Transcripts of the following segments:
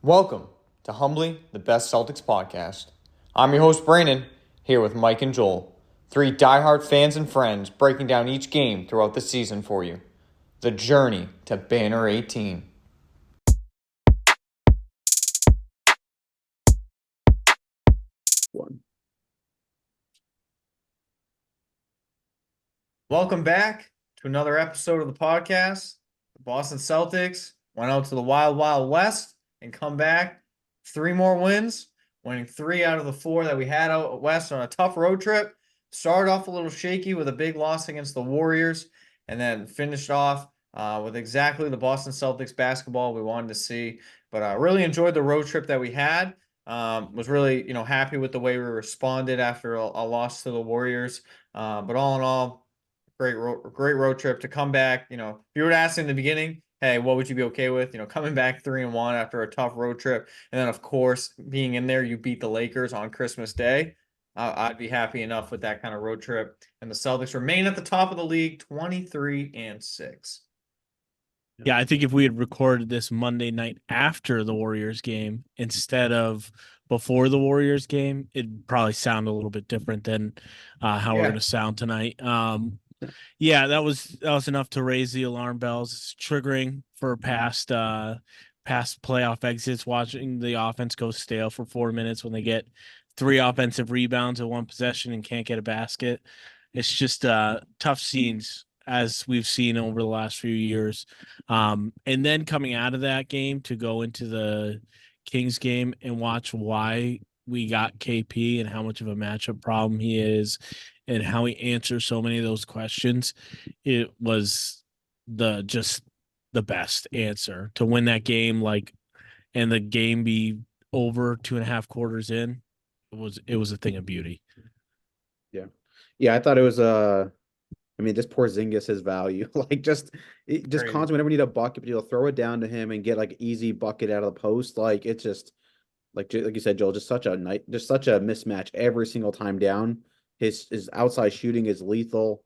Welcome to Humbly the Best Celtics podcast. I'm your host, Brandon, here with Mike and Joel, three diehard fans and friends breaking down each game throughout the season for you. The journey to Banner 18. One. Welcome back to another episode of the podcast. The Boston Celtics went out to the Wild Wild West and come back. 3 more wins, winning 3 out of the 4 that we had out west on a tough road trip. Started off a little shaky with a big loss against the Warriors, and then finished off with exactly the Boston Celtics basketball we wanted to see. But I really enjoyed the road trip that we had. Was really happy with the way we responded after a loss to the Warriors. But all in all, great road trip to come back. If you were to ask in the beginning, hey, what would you be okay with? Coming back 3-1 after a tough road trip, and then of course being in there, you beat the Lakers on Christmas Day. I'd be happy enough with that kind of road trip. And the Celtics remain at the top of the league, 23-6. Yeah, I think if we had recorded this Monday night after the Warriors game instead of before the Warriors game, it'd probably sound a little bit different than how we're going to sound tonight. Yeah, that was enough to raise the alarm bells. It's triggering for past playoff exits. Watching the offense go stale for 4 minutes when they get 3 offensive rebounds in one possession and can't get a basket. It's just tough scenes as we've seen over the last few years. And then coming out of that game to go into the Kings game and watch why we got KP and how much of a matchup problem he is and how he answers so many of those questions. It was just the best answer to win that game, and the game be over 2.5 quarters in. It was a thing of beauty. Yeah, I thought it was this Porzingis his value. Just Crazy. constantly whenever we need a bucket, but you'll throw it down to him and get like easy bucket out of the post. It's just like you said, Joel, just such a mismatch every single time down. His outside shooting is lethal.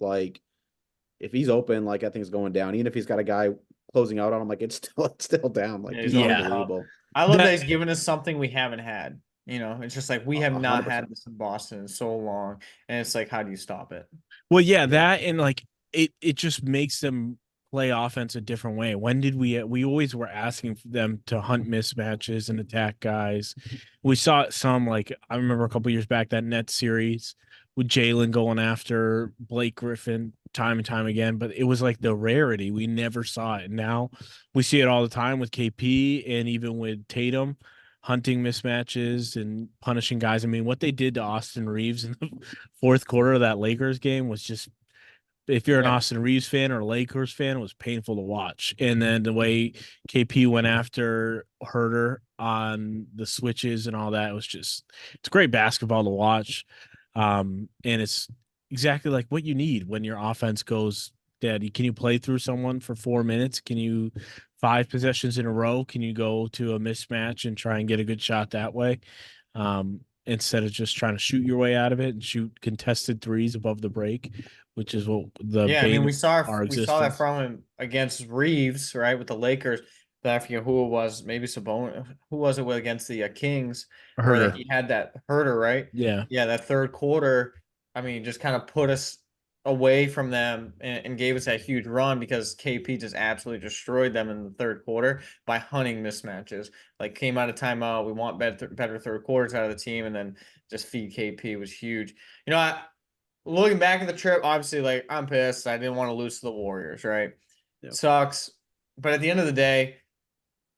If he's open, I think it's going down. Even if he's got a guy closing out on him, it's still down. He's unbelievable. I love that he's given us something we haven't had. It's just like we have not 100%. had this in Boston in so long, and it's like, how do you stop it? Well, yeah, that and it just makes them play offense a different way. When did we always were asking them to hunt mismatches and attack guys. We saw it some, I remember a couple years back, that Nets series with Jalen going after Blake Griffin time and time again, but it was like the rarity. We never saw it. Now we see it all the time with KP and even with Tatum hunting mismatches and punishing guys. I mean, what they did to Austin Reeves in the fourth quarter of that Lakers game was just, if you're an Austin Reeves fan or a Lakers fan, it was painful to watch. And then the way KP went after Herter on the switches and all that, it's great basketball to watch. And it's exactly like what you need when your offense goes dead. Can you play through someone for 4 minutes? Can you 5 possessions in a row? Can you go to a mismatch and try and get a good shot that way? Instead of just trying to shoot your way out of it and shoot contested threes above the break, which is what the we saw our that from him against Reeves, right, with the Lakers. But I forget who it was, maybe Sabonis. Who was it with against the Kings? Where Herter. he had that Herter, right? Yeah. Yeah, that third quarter. I mean, just kind of put us away from them and gave us that huge run because KP just absolutely destroyed them in the third quarter by hunting mismatches. Like, came out of timeout, we want better third quarters out of the team, and then just feed KP was huge. Looking back at the trip, obviously, I'm pissed. I didn't want to lose to the Warriors, right? Yep. Sucks. But at the end of the day,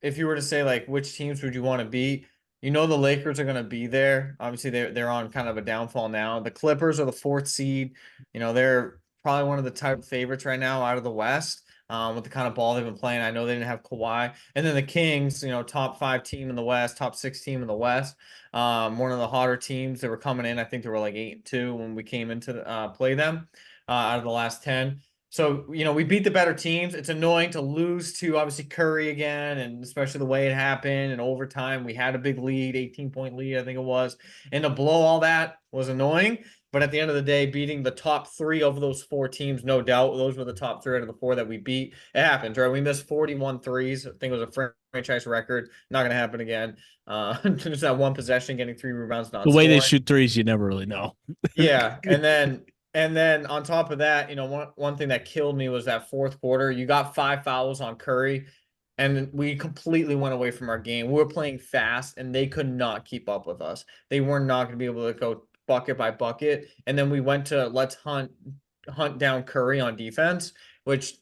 if you were to say, which teams would you want to beat? The Lakers are going to be there. Obviously, they're on kind of a downfall now. The Clippers are the 4th seed. They're probably one of the top favorites right now out of the West, with the kind of ball they've been playing. I know they didn't have Kawhi. And then the Kings, top 5 team in the West, top 6 team in the West. One of the hotter teams that were coming in. I think they were 8-2 when we came into play them out of the last 10. So, we beat the better teams. It's annoying to lose to obviously Curry again, and especially the way it happened in overtime. We had a big lead, 18-point lead, I think it was. And to blow all that was annoying. But at the end of the day, beating the top three of those four teams, no doubt, those were the top three out of the four that we beat. It happens, right? We missed 41 threes. I think it was a franchise record. Not going to happen again. Just that one possession, getting 3 rebounds, not The way they scoring. shoot threes, you never really know. Yeah, and then on top of that, one thing that killed me was that fourth quarter. You got 5 fouls on Curry, and we completely went away from our game. We were playing fast, and they could not keep up with us. They were not going to be able to go bucket by bucket. And then we went to let's hunt down Curry on defense, which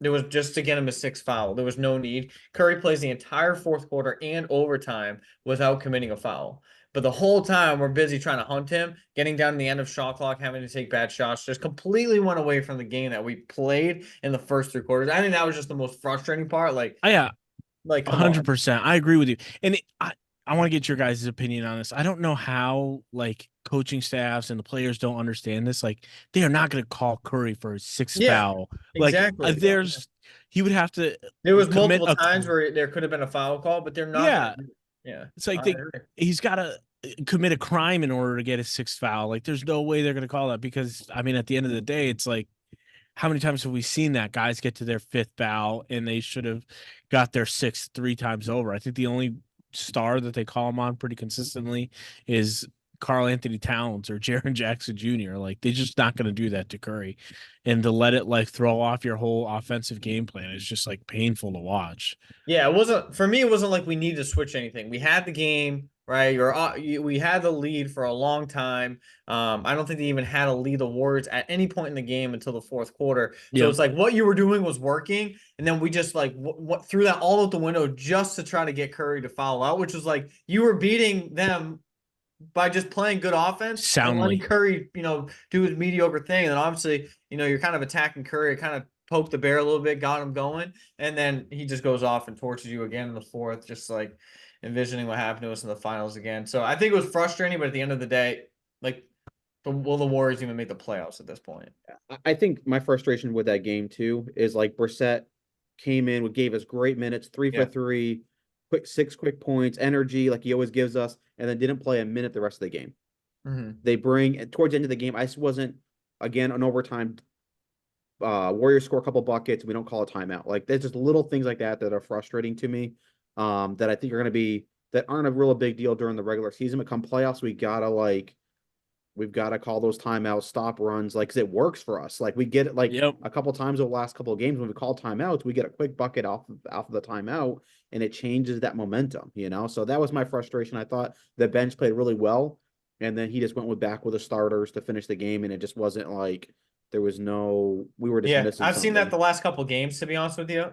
there was just to get him a 6th foul. There was no need. Curry plays the entire fourth quarter and overtime without committing a foul. But the whole time we're busy trying to hunt him, getting down to the end of shot clock, having to take bad shots, just completely went away from the game that we played in the first 3 quarters. I think that was just the most frustrating part. Yeah, Come on. 100%. I agree with you. And I want to get your guys' opinion on this. I don't know how coaching staffs and the players don't understand this. They are not going to call Curry for his 6th foul. Exactly. He would have to. There was commit multiple times where there could have been a foul call, but they're not. Yeah. Yeah. It's he's got to commit a crime in order to get his 6th foul. There's no way they're going to call that because, I mean, at the end of the day, it's how many times have we seen that guys get to their 5th foul and they should have got their 6th 3 times over? I think the only star that they call him on pretty consistently is Karl Anthony Towns or Jaren Jackson Jr. They're just not going to do that to Curry, and to let it throw off your whole offensive game plan is just painful to watch. Yeah, it wasn't for me. It wasn't like we needed to switch anything. We had the game right, we had the lead for a long time. I don't think they even had a lead the Warriors at any point in the game until the fourth quarter. So it's what you were doing was working, and then we just what threw that all out the window just to try to get Curry to foul out, which was you were beating them by just playing good offense soundly, and letting Curry, do his mediocre thing. And then obviously, you're kind of attacking Curry, kind of poked the bear a little bit, got him going, and then he just goes off and torches you again in the fourth, just envisioning what happened to us in the finals again. So I think it was frustrating, but at the end of the day, will the Warriors even make the playoffs at this point? I think my frustration with that game too is Brissett came in, gave us great minutes, 3 for 3, six quick points, energy like he always gives us, and then didn't play a minute the rest of the game. Mm-hmm. They bring towards the end of the game. I wasn't again on overtime. Warriors score a couple buckets. We don't call a timeout. There's just little things like that that are frustrating to me. That I think are going to be that aren't a real big deal during the regular season. But come playoffs, we've got to call those timeouts, stop runs, because it works for us. We get it a couple times over the last couple of games when we call timeouts, we get a quick bucket off of the timeout, and it changes that momentum. So that was my frustration. I thought the bench played really well, and then he just went back with the starters to finish the game, and it just wasn't there was no. We were just missing. I've seen that the last couple games. To be honest with you,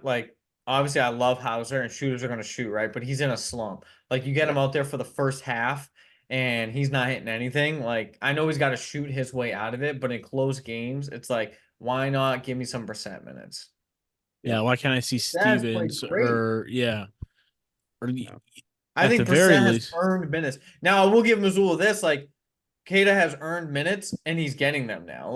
obviously I love Hauser and shooters are going to shoot, right? But he's in a slump. You get him out there for the first half and he's not hitting anything. I know he's got to shoot his way out of it, but in close games, it's why not give me some percent minutes? Yeah, why can't I see Stevens or I think Brissett has earned minutes. Now I will give Missoula this, Keita has earned minutes and he's getting them now.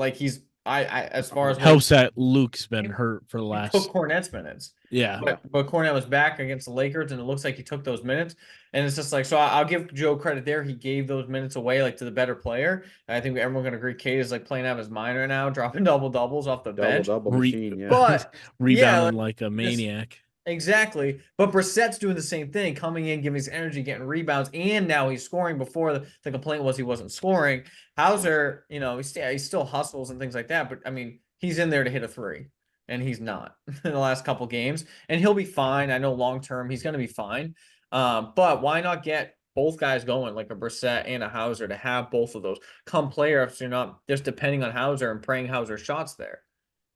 As far as helps that Luke's been hurt for the last. He took Cornette's minutes. Yeah. But Cornet was back against the Lakers, and it looks like he took those minutes. And it's just so I'll give Joe credit there. He gave those minutes away to the better player. And I think everyone can agree Kate is playing out of his mind right now, dropping doubles off the bench. Double machine, yeah. But rebounding like a maniac. Exactly. But Brissett's doing the same thing, coming in, giving his energy, getting rebounds, and now he's scoring. Before the complaint was he wasn't scoring. Hauser, he still hustles and things like that, but I mean, he's in there to hit a 3, and he's not in the last couple games, and he'll be fine. I know long term he's going to be fine. But why not get both guys going, like a Brissett and a Hauser, to have both of those come playoffs? You're not just depending on Hauser and praying Hauser shots there.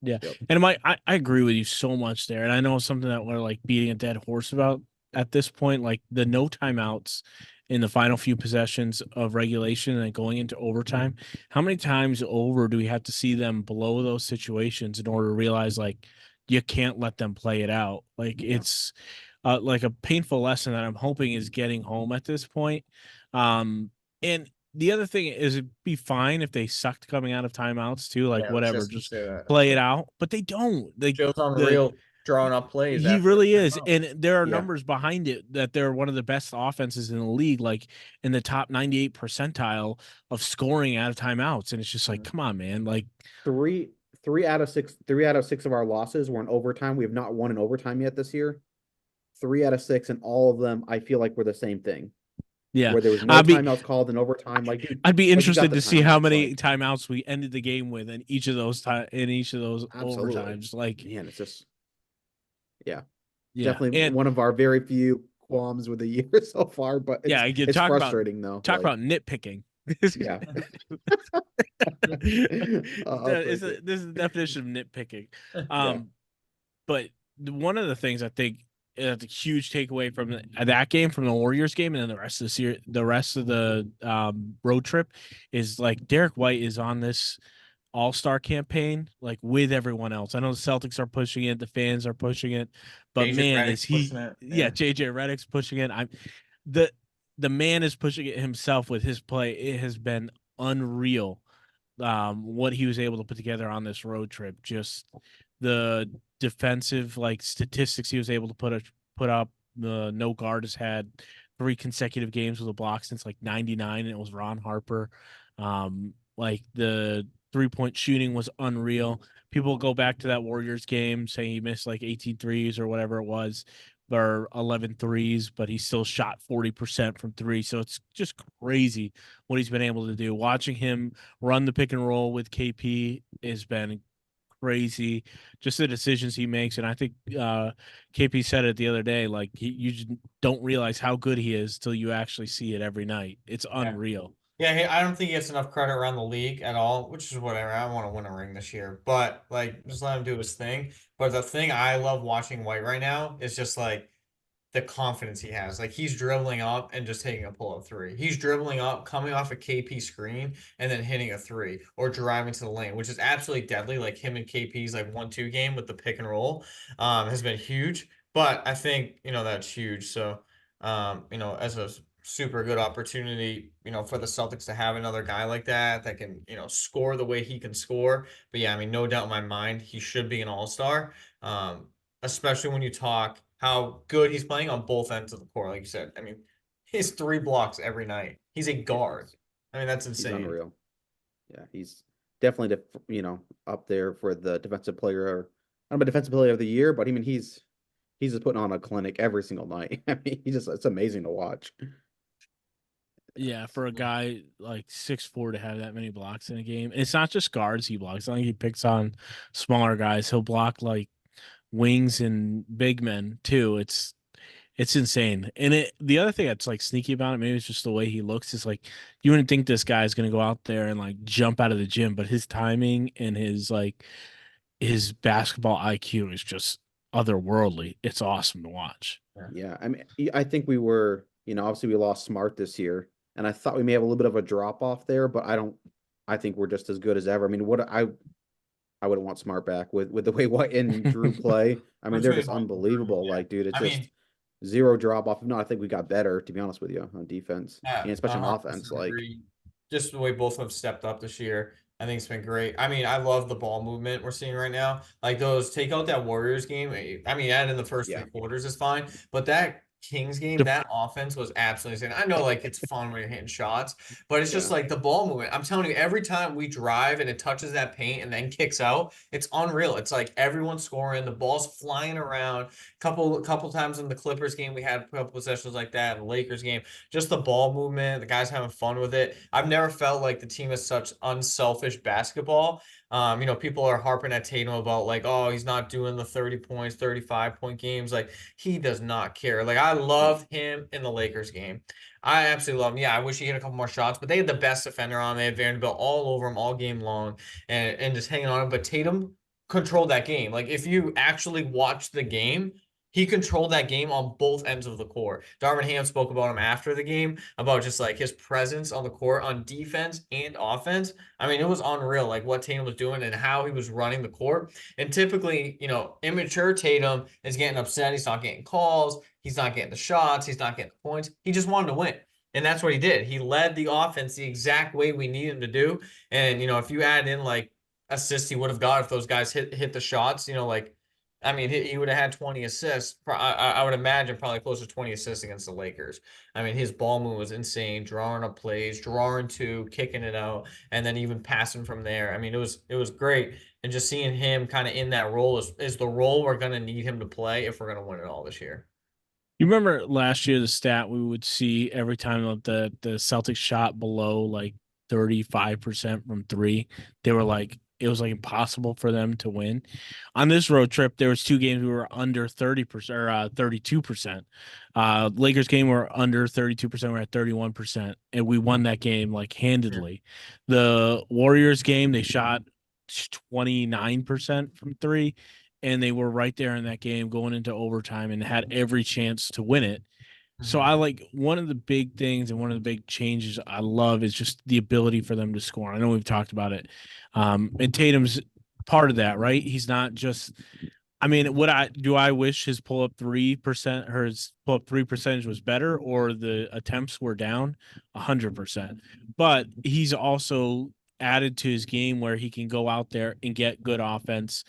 Yeah. And I agree with you so much there. And I know something that we're beating a dead horse about at this point, the no timeouts in the final few possessions of regulation and then going into overtime. How many times over do we have to see them blow those situations in order to realize you can't let them play it out? It's a painful lesson that I'm hoping is getting home at this point. And the other thing is it'd be fine if they sucked coming out of timeouts too, like Yeah, I was whatever, just gonna just say that. play it out. But they don't. Joe's on real drawing up plays. He after really a is, timeout. and there are Yeah. numbers behind it that they're one of the best offenses in the league, like in the top 98 percentile of scoring out of timeouts. And it's just like, come on, man, like Three out of six of our losses were in overtime. We have not won in overtime yet this year. 3 out of 6, and all of them I feel like were the same thing. yeah, Where there was no I'd be timeouts called in overtime. Like, dude, I'd be like, you got interested the to see how timeouts, many like, timeouts we ended the game with in each of those absolutely. overtimes. Like, Man, it's just yeah, yeah, definitely and one of our very few quams with the year so far. But yeah, you it's talk frustrating though. talk Like, about nitpicking. yeah. This is the definition of nitpicking. But one of the things I think is a huge takeaway from that game, from the Warriors game, and then the rest of the road trip, is like Derrick White is on this ALLSTAR campaign, like with everyone else. I know the Celtics are pushing it, the fans are pushing it, but JJ man, Redick's is he? pushing it. Yeah, JJ Redick's pushing it. The the man is pushing it himself with his play. It has been unreal. What he was able to put together on this road trip, just the defensive like statistics he was able to put up. The no guard has had 3 consecutive games with a block since like '99, and it was Ron Harper. Like the 3-point shooting was unreal. People go back to that Warriors game saying he missed like 18 threes or whatever it was, or 11 threes, but he still shot 40% from 3. So it's just crazy what he's been able to do. Watching him run the pick and roll with KP has been crazy. Just the decisions he makes, and I think KP said it the other day. Like you just don't realize how good he is till you actually see it every night. It's unreal. Yeah, I don't think he gets enough credit around the league at all, which is whatever. I want to win a ring this year, but like just let him do his thing. But the thing I love watching White right now is just like the confidence he has. Like he's dribbling up and just taking a pull-up three. He's dribbling up, coming off a KP screen, and then hitting a three or driving to the lane, which is absolutely deadly. Like him and KP's like 1-2 game with the pick and roll has been huge. But I think, that's huge. So as a super good opportunity, for the Celtics to have another guy like that can, score the way he can score. But yeah, I mean, no doubt in my mind, he should be an all-star. Especially when you talk how good he's playing on both ends of the court. Like you said, I mean, he's 3 blocks every night. He's a guard. I mean, that's He's insane. unreal. Yeah, he's definitely up there for the defensive player. I don't know, defensive player of the year, but I mean he's just putting on a clinic every single night. I mean, it's amazing to watch. Yeah, for a guy like 6'4" to have that many blocks in a game. And it's not just guards he blocks. I think he picks on smaller guys. He'll block like wings and big men too. It's insane. And the other thing that's like sneaky about it, maybe it's just the way he looks, is like you wouldn't think this guy is gonna go out there and like jump out of the gym, but his timing and his basketball IQ is just otherworldly. It's awesome to watch. Yeah, I mean, I think we were, obviously we lost Smart this year, and I thought we may have a little bit of a drop off there, but I think we're just as good as ever. I mean, I wouldn't want Smart back with the way White and Drew play. I mean, they're just unbelievable. Yeah. Like, dude, it's I just mean, zero drop off. No, I think we got better, to be honest with you, on defense, yeah, and especially on 100% offense. Like, agree. Just the way both have stepped up this year, I think it's been great. I mean, I love the ball movement we're seeing right now. Like those, take out that Warriors game. I mean, add in the first yeah, 3 quarters is fine, but that Kings game, The- that offense was absolutely insane. I know, like it's fun when you're hitting shots, but it's just Yeah. like the ball movement. I'm telling you, every time we drive and it touches that paint and then kicks out, it's unreal. It's like everyone's scoring, the ball's flying around. Couple times in the Clippers game, we had a couple possessions like that. In the Lakers game, just the ball movement, the guys having fun with it. I've never felt like the team is such unselfish basketball. People are harping at Tatum about like, oh, he's not doing the 30 points, 35-point games. Like, he does not care. Like, I love him in the Lakers game. I absolutely love him. Yeah, I wish he hit a couple more shots, but they had the best defender on. They had Vanderbilt all over him all game long and just hanging on him. But Tatum controlled that game. Like, if you actually watch the game, he controlled that game on both ends of the court. Darvin Ham spoke about him after the game, about just like his presence on the court on defense and offense. I mean, it was unreal, like what Tatum was doing and how he was running the court. And typically, immature Tatum is getting upset. He's not getting calls. He's not getting the shots. He's not getting the points. He just wanted to win. And that's what he did. He led the offense the exact way we need him to do. And, if you add in like assists he would have got if those guys hit the shots, like, I mean, he would have had 20 assists. I would imagine probably close to 20 assists against the Lakers. I mean, his ball move was insane, drawing up plays, drawing two, kicking it out, and then even passing from there. I mean, it was great. And just seeing him kind of in that role is the role we're going to need him to play if we're going to win it all this year. You remember last year the stat we would see every time the Celtics shot below like 35% from three, they were like it was like impossible for them to win. On this road trip, there was 2 games we were under 30% or 32%. Lakers game were under 32%, we're at 31%, and we won that game like handedly. The Warriors game, they shot 29% from three, and they were right there in that game going into overtime and had every chance to win it. So I like one of the big things and one of the big changes I love is just the ability for them to score. I know we've talked about it. And Tatum's part of that, right? He's not just I mean, I wish his pull-up 3% or his pull-up 3 percentage was better or the attempts were down 100%. But he's also added to his game where he can go out there and get good offense,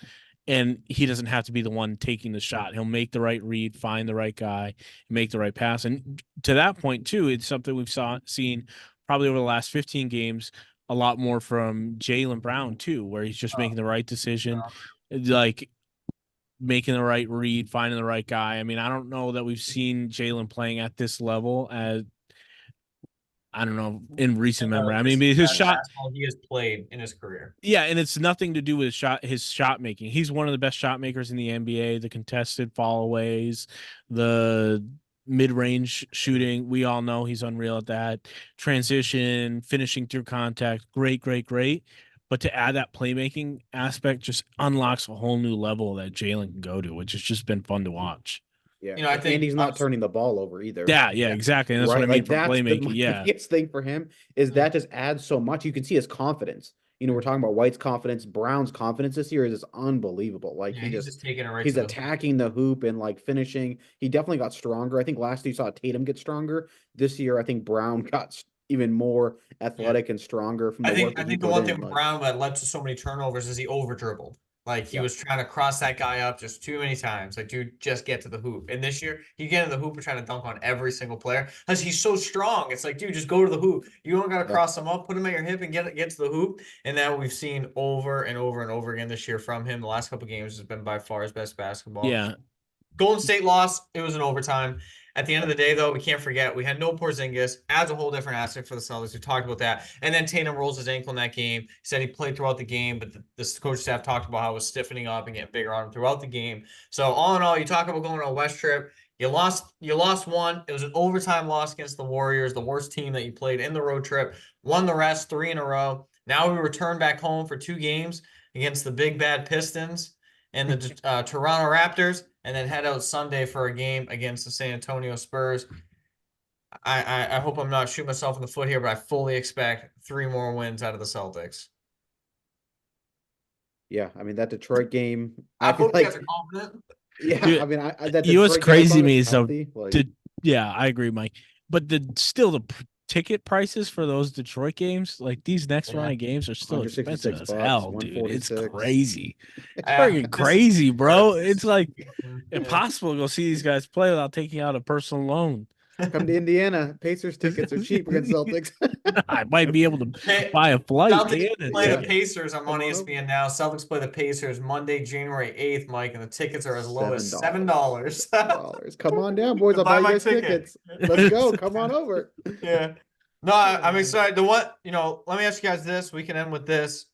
and he doesn't have to be the one taking the shot. He'll make the right read, find the right guy, make the right pass. And to that point too, it's something we've seen probably over the last 15 games a lot more from Jaylen Brown too, where he's just making the right decision, like making the right read, finding the right guy. I mean, I don't know that we've seen Jaylen playing at this level as I don't know in recent memory. I mean, his shot he has played in his career. Yeah, and it's nothing to do with his shot making. He's one of the best shot makers in the NBA. The contested fallaways, the mid-range shooting, we all know he's unreal at that. Transition, finishing through contact, great, great, great. But to add that playmaking aspect just unlocks a whole new level that Jaylen can go to, which has just been fun to watch. Yeah, I think and he's not turning the ball over either. Yeah, exactly. And that's what I mean Like for that's playmaking. the biggest thing for him is that just adds so much. You can see his confidence. We're talking about White's confidence, Brown's confidence this year is just unbelievable. Like he's just taking it right. He's to attacking the hoop and like finishing. He definitely got stronger. I think last year you saw Tatum get stronger. This year, I think Brown got even more athletic and stronger from the work. I think the one thing with Brown that led to so many turnovers is he over dribbled. Like he was trying to cross that guy up just too many times. Like, dude, just get to the hoop. And this year, he get in the hoop and trying to dunk on every single player because he's so strong. It's like, dude, just go to the hoop. You don't got to cross him up, put him at your hip, and get to the hoop. And that we've seen over and over and over again this year from him. The last couple of games has been by far his best basketball. Yeah. Golden State lost. It was an overtime. At the end of the day, though, we can't forget we had no Porzingis. Adds a whole different aspect for the Celtics. We talked about that. And then Tatum rolls his ankle in that game. He said he played throughout the game, but the coach staff talked about how it was stiffening up and getting bigger on him throughout the game. So all in all, you talk about going on a West trip. You lost one. It was an overtime loss against the Warriors, the worst team that you played in the road trip. Won the rest 3 in a row. Now we return back home for 2 games against the big bad Pistons and the Toronto Raptors, and then head out Sunday for a game against the San Antonio Spurs. I hope I'm not shooting myself in the foot here, but I fully expect 3 more wins out of the Celtics. Yeah, I mean that Detroit game. I hope you guys are confident. Yeah, dude, I mean that. You know what's crazy to me is yeah, I agree, Mike. But the ticket prices for those Detroit games, like these next round of games, are still expensive as hell, dude. It's crazy. It's freaking crazy, bro. It's like impossible to go see these guys play without taking out a personal loan. Come to Indiana. Pacers tickets are cheap against Celtics. I might be able to buy a flight. Celtics play the Pacers. I'm on ESPN now. Celtics play the Pacers Monday, January 8th, Mike, and the tickets are as low as $7. Come on down, boys. I'll buy you guys tickets. Let's go. Come on over. Yeah. No, I'm excited. Let me ask you guys this. We can end with this.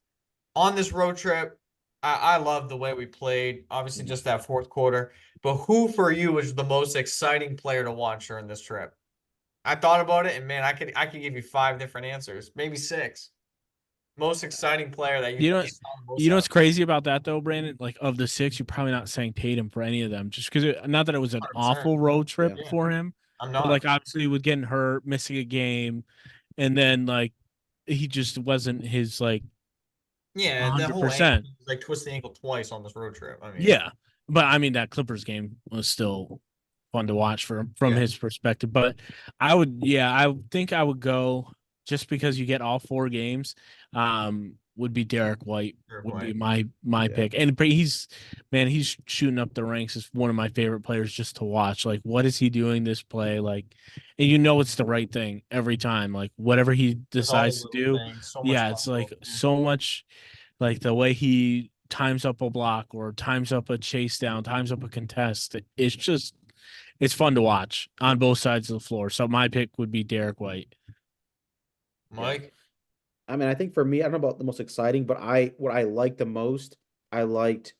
On this road trip, I love the way we played. Obviously, just that fourth quarter. But who for you was the most exciting player to watch during this trip? I thought about it, and man, I could give you 5 different answers, maybe 6. Most exciting player that you know what's crazy about that though, Brandon? Like of the 6, you're probably not saying Tatum for any of them, just because not that it was an 100%. Awful road trip for him. I'm not. But like obviously with getting hurt, missing a game, and then like he just wasn't his like. Yeah, 100%. Like twist the ankle twice on this road trip. I mean, yeah, but I mean that Clippers game was still fun to watch from Yeah. his perspective. But I think I would go just because you get all 4 games. Would be Derrick White Derrick would be White. my Yeah. pick, and he's shooting up the ranks as one of my favorite players just to watch. Like, what is he doing this play? Like, and it's the right thing every time. Like, whatever he There's all the decides to little do, things, so much yeah, fun. it's like so much, like the way he times up a block or times up a chase down, times up a contest. It's fun to watch on both sides of the floor. So my pick would be Derrick White. Mike. I mean, I think for me, I don't know about the most exciting, but what I liked the most, I liked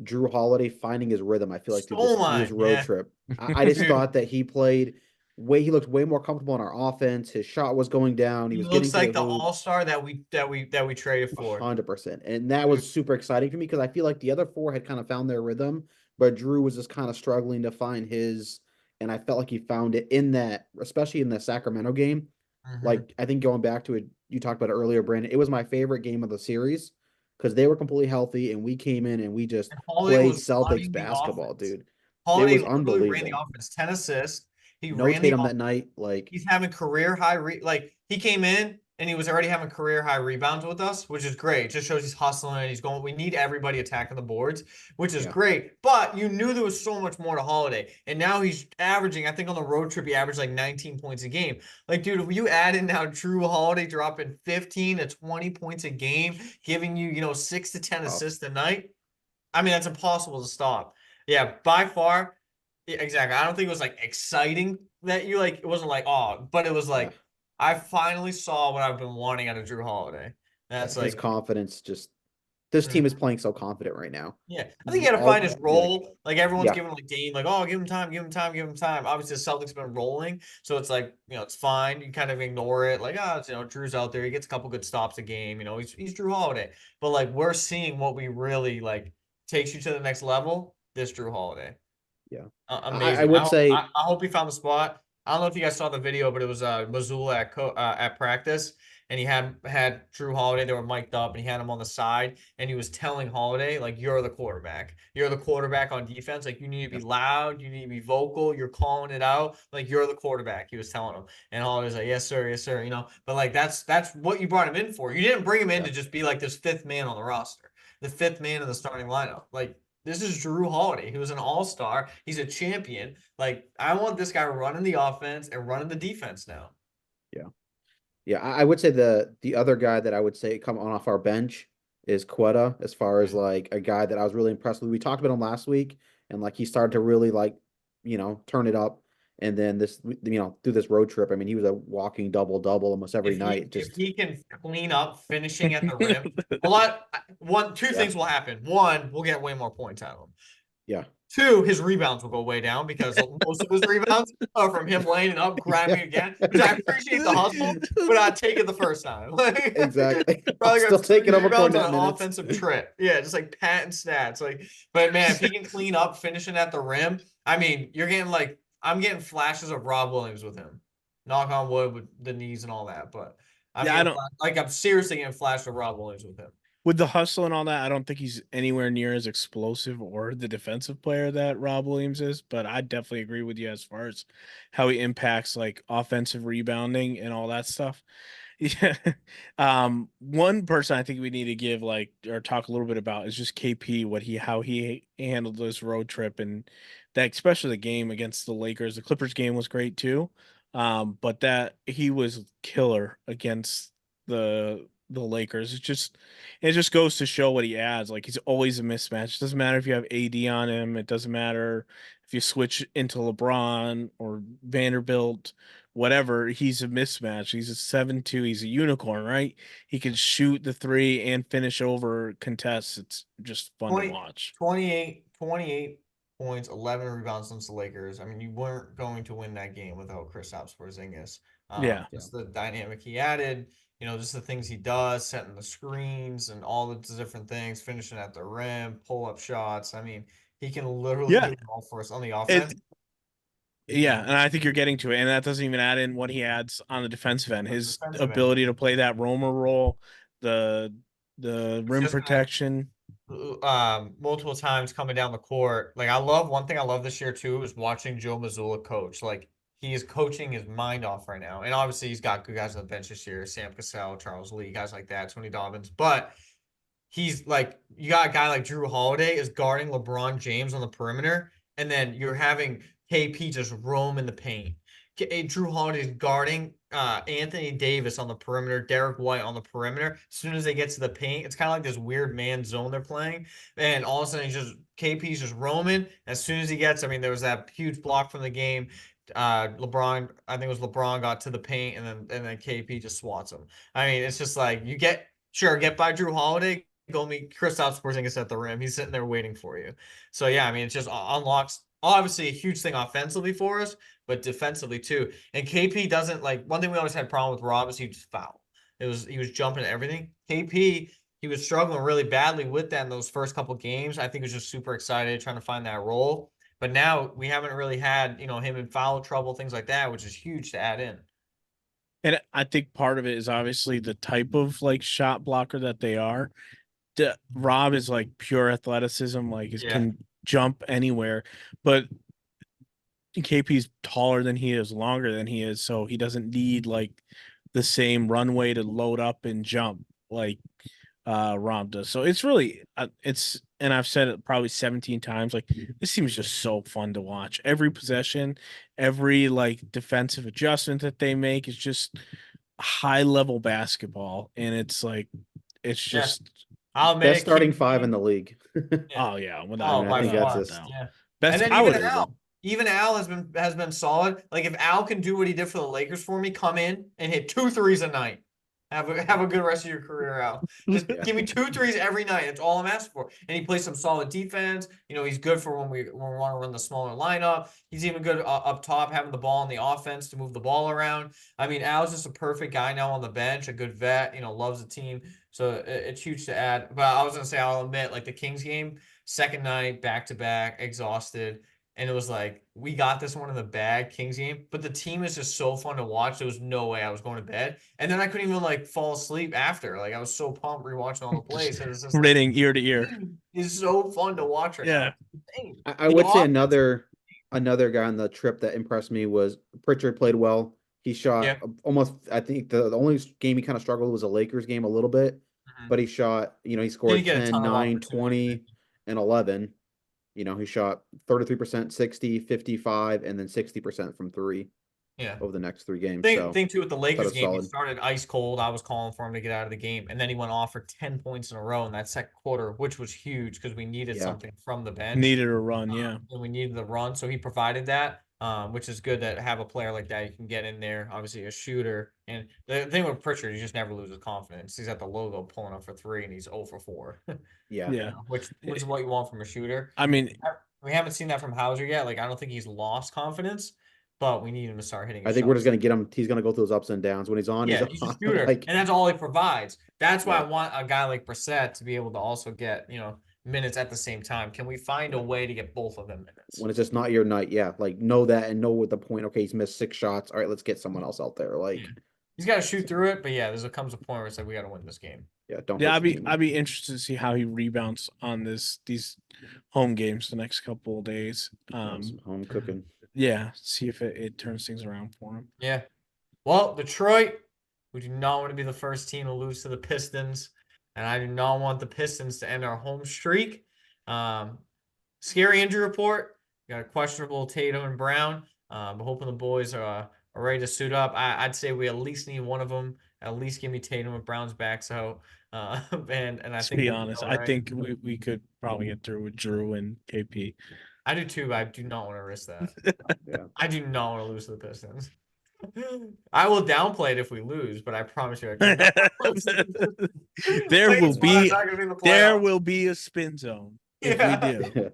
Drew Holiday finding his rhythm. I feel like through Stole this mine. road Yeah. trip, I just thought that he looked way more comfortable in our offense. His shot was going down. He He was getting looks to the like the hoop. all-star that we traded for. 100%. And that Mhm. was super exciting for me because I feel like the other four had kind of found their rhythm, but Drew was just kind of struggling to find his. And I felt like he found it in that, especially in the Sacramento game. Mhm. Like, I think going back to it, you talked about it earlier, Brandon, it was my favorite game of the series because they were completely healthy and we came in and we just And Holiday played was Celtics running the basketball, offense. dude. It Holiday was literally ran the unbelievable. offense. 10 assists. He No ran the Tatum that offense. night. Like, He's having career high like he came in and he was already having career high rebounds with us, which is great. Just shows he's hustling. He's going. We need everybody attacking the boards, which is yeah. great. But you knew there was so much more to Holiday, and now he's averaging. I think on the road trip he averaged like 19 points a game. Like, dude, if you add in now Drew Holiday dropping 15 to 20 points a game, giving you 6 to 10 Tough. assists a night. I mean, that's impossible to stop. Yeah, by far. Yeah, exactly. I don't think it was like exciting that you like it wasn't like oh, but it was Yeah. like I finally saw what I've been wanting out of Drew Holiday. That's His like confidence just, this team is mhm. playing so confident right now. Yeah. I think he had to find his Yeah. role. Like everyone's Yeah. giving like Dame, like, oh, give him time, give him time, give him time. Obviously, the Celtics been rolling, so it's like it's fine. You kind of ignore it, like, oh, Drew's out there, he gets a couple good stops a game. He's Drew Holiday, but like we're seeing what we really like takes you to the next level. This Drew Holiday. Yeah. I Amazing. would say, I hope he found the spot. I don't know if you guys saw the video, but it was Missoula at practice, and he had Drew Holiday. They were mic'd up, and he had him on the side, and he was telling Holiday like, "You're the quarterback. You're the quarterback on defense. Like you need to be yeah. loud. You need to be vocal. You're calling it out. Like you're the quarterback." He was telling him, and Holiday's like, "Yes, sir. Yes, sir." But like that's what you brought him in for. You didn't bring him in Yeah. to just be like this fifth man on the roster, the fifth man in the starting lineup. Like this is Drew Holiday. He was an all-star. He's a champion. Like, I want this guy running the offense and running the defense now. Yeah. Yeah. I would say the other guy that I would say come on off our bench is Quetta, as far as like a guy that I was really impressed with. We talked about him last week, and like he started to really like, turn it up. And then through this road trip, I mean, he was a walking double double almost every If night. he if Just he can clean up finishing at the rim, a lot two yeah, things will happen. One, we'll get way more points out of him. yeah, Two, his rebounds will go way down because most of his rebounds are from him laying it up, grabbing yeah. it again, which I appreciate the hustle, but I'd take it the first time. Like, Exactly. I'll probably still got take three it over rebounds Cornet on an minutes. offensive trip. Yeah, just like patent stats. Like, but man, if he can clean up finishing at the rim, I mean, you're getting like I'm getting flashes of Rob Williams with him. Knock on wood with the knees and all that, but I'm Yeah, I getting don't like I'm seriously getting flashes of Rob Williams with him. with the hustle and all that, I don't think he's anywhere near as explosive or the defensive player that Rob Williams is, but I definitely agree with you as far as how he impacts like offensive rebounding and all that stuff. Yeah. One person I think we need to give like or talk a little bit about is just KP, how he handled this road trip and that especially the game against the Lakers. The Clippers game was great too. But that he was killer against the Lakers. It just goes to show what he adds. Like he's always a mismatch. It doesn't matter if you have AD on him. It doesn't matter if you switch into LeBron or Vanderbilt, whatever. He's a mismatch. He's a 7-2. He's a unicorn, right? He can shoot the three and finish over contests. It's just fun to 20, watch. 28 points, 11 rebounds against the Lakers. I mean, you weren't going to win that game without Kristaps Porzingis. Yeah. Yeah. Just the dynamic he added, just the things he does, setting the screens and all the different things, finishing at the rim, pull-up shots. I mean, he can literally Yeah. do it all for us on the offense. It Yeah, and I think you're getting to it, and that doesn't even add in what he adds on the defensive end. On the His defensive end, ability to play that roamer role, the he's rim just gonna protection. multiple times coming down the court. Like I love one thing I love this year too is watching Joe Mazzulla coach. Like he is coaching his mind off right now. And obviously he's got good guys on the bench this year, Sam Cassell, Charles Lee, guys like that, Tony Dobbins. But he's like you got a guy like Drew Holiday is guarding LeBron James on the perimeter, and then you're having KP just roam in the paint. Drew Holiday is guarding Anthony Davis on the perimeter, Derrick White on the perimeter. As soon as they get to the paint, it's kind of like this weird man zone they're playing, and all of a sudden KP's just roaming. As soon as he gets, I mean, there was that huge block from the game. LeBron, I think it was LeBron got to the paint, and then KP just swats him. I mean, it's just like you get by Drew Holiday, go meet Kristaps Porzingis at the rim. He's sitting there waiting for you. So yeah, I mean, it just unlocks obviously a huge thing offensively for us, but defensively too. And KP doesn't like one thing we always had a problem with Rob is he just foul. He was jumping at everything. KP, he was struggling really badly with that in those first couple games. I think he was just super excited trying to find that role. But now we haven't really had, him in foul trouble, things like that, which is huge to add in. And I think part of it is obviously the type of like shot blocker that they are. Rob is like pure athleticism, like can jump anywhere, but KP's taller than he is, longer than he is, so he doesn't need like the same runway to load up and jump like Rob does. So it's really and I've said it probably 17 times, like this team is just so fun to watch. Every possession, every like defensive adjustment that they make is just high level basketball, and it's like it's just I'll admit best starting five in the league. oh yeah, by think that's far. just best. And then I would even Al has been solid. Like if Al can do what he did for the Lakers for me, come in and hit 2 threes a night. Have a good rest of your career, Al. Just give me 2 threes every night. That's all I'm asking for. And he plays some solid defense. He's good for when we want to run the smaller lineup. He's even good up top, having the ball in the offense to move the ball around. I mean, Al's just a perfect guy now on the bench, a good vet. Loves the team. So it's huge to add. But I was gonna say, I'll admit, like the Kings game, second night, back to back, exhausted. And it was like, we got this one in the bag, Kings game, but the team is just so fun to watch. There was no way I was going to bed. And then I couldn't even like fall asleep after. Like I was so pumped rewatching all the plays. It was just grinning ear to ear. It's so fun to watch right now. I would say another guy on the trip that impressed me was Pritchard played well. He shot almost, I think the only game he kind of struggled was a Lakers game a little bit, but he shot, he scored 10, 9, 20, and 11. He shot 33%, 60, 55, and then 60% from three. Yeah. Over the next 3 games. Thing too with the Lakers game, he started ice cold. I was calling for him to get out of the game, and then he went off for 10 points in a row in that second quarter, which was huge because we needed something from the bench. Needed a run, and we needed the run, so he provided that. Which is good to have a player like that. You can get in there, obviously a shooter. And the thing with Pritchard, he just never loses confidence. He's at the logo pulling up for 3, and he's 0 for 4. Which is what you want from a shooter. I mean, we haven't seen that from Hauser yet. Like I don't think he's lost confidence, but we need him to start hitting. I think we're just gonna get him. He's gonna go through those ups and downs. When he's on, he's a shooter, and that's all he provides. That's why I want a guy like Brissett to be able to also get minutes at the same time. Can we find a way to get both of them minutes? When it's just not your night, like know that and know what the point. Okay, he's missed 6 shots. All right, let's get someone else out there. Like he's got to shoot through it, but comes a point where it's like we got to win this game. I'd be interested to see how he rebounds on these home games the next couple of days. Some home cooking. Yeah, see if it turns things around for him. Yeah. Well, Detroit, we do not want to be the first team to lose to the Pistons, and I do not want the Pistons to end our home streak. Scary injury report. We got a questionable Tatum and Brown. But hoping the boys are ready to suit up. I'd say we at least need one of them. At least give me Tatum and Brown's back. So, and I think. To be honest, I think we could probably get through with Drew and KP. I do too. I do not want to risk that. I do not want to lose to the Pistons. I will downplay it if we lose, but I promise you, there will be a spin zone if we do.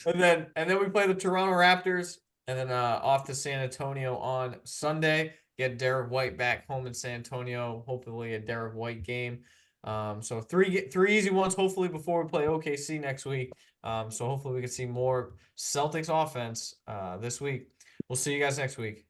And then we play the Toronto Raptors, and then off to San Antonio on Sunday. Get Derrick White back home in San Antonio. Hopefully a Derrick White game. So three easy ones, hopefully, before we play OKC next week. So hopefully we can see more Celtics offense this week. We'll see you guys next week.